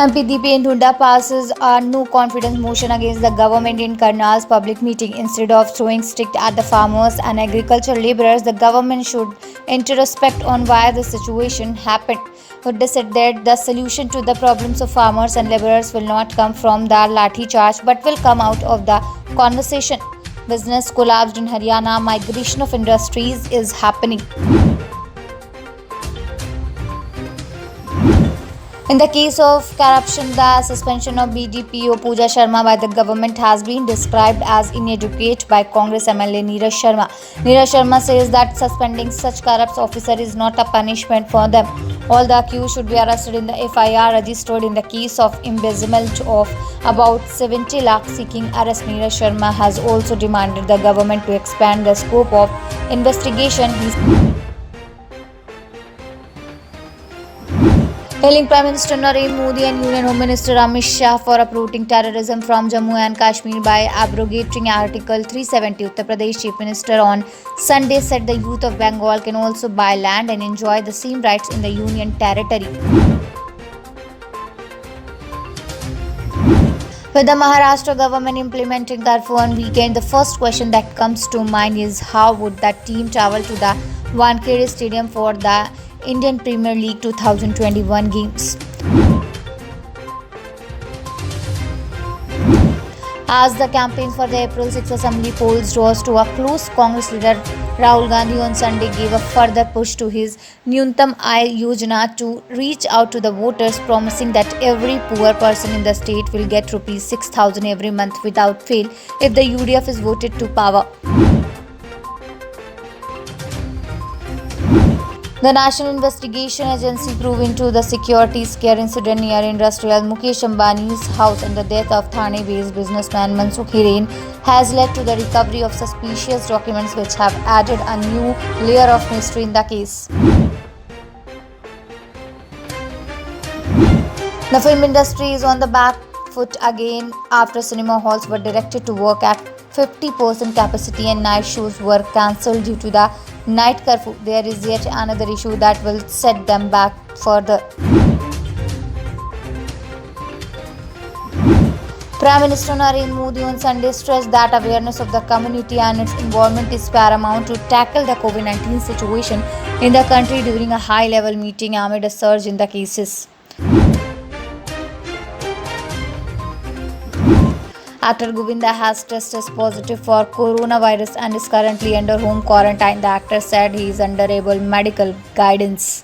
MP Dipen Dhunda passes a no confidence motion against the government in Karnal's public meeting. Instead of throwing stick at the farmers and agricultural laborers, the government should introspect on why the situation happened. Hooda said that the solution to the problems of farmers and laborers will not come from the lathi charge but will come out of the conversation. Business collapsed in Haryana, migration of industries is happening. In the case of corruption, the suspension of BDPO Pooja Sharma by the government has been described as inadequate by Congress MLA Neeraj Sharma. Neeraj Sharma says that suspending such corrupt officer is not a punishment for them. All the accused should be arrested in the FIR registered in the case of embezzlement of about 70 lakh seeking arrest. Neeraj Sharma has also demanded the government to expand the scope of investigation. Hailing Prime Minister Narendra Modi and Union Home Minister Amit Shah for uprooting terrorism from Jammu and Kashmir by abrogating Article 370. Uttar Pradesh Chief Minister on Sunday said the youth of Bengal can also buy land and enjoy the same rights in the Union territory. With the Maharashtra government implementing curfew on weekend, the first question that comes to mind is how would that team travel to the Wankhede Stadium for the Indian Premier League 2021 games. As the campaign for the April 6 Assembly polls draws to a close, Congress leader Rahul Gandhi on Sunday gave a further push to his Nyuntam Aay Yojana to reach out to the voters, promising that every poor person in the state will get Rs 6,000 every month without fail if the UDF is voted to power. The National Investigation Agency probed into the security scare incident near industrial Mukesh Ambani's house and the death of Thane-based businessman Mansukh Hiren has led to the recovery of suspicious documents which have added a new layer of mystery in the case. The film industry is on the back foot again after cinema halls were directed to work at 50% capacity and night shows were cancelled due to the night curfew. There is yet another issue that will set them back further. Prime Minister Narendra Modi on Sunday stressed that awareness of the community and its involvement is paramount to tackle the COVID-19 situation in the country during a high-level meeting amid a surge in the cases. Actor Govinda has tested positive for coronavirus and is currently under home quarantine. The actor said he is under able medical guidance.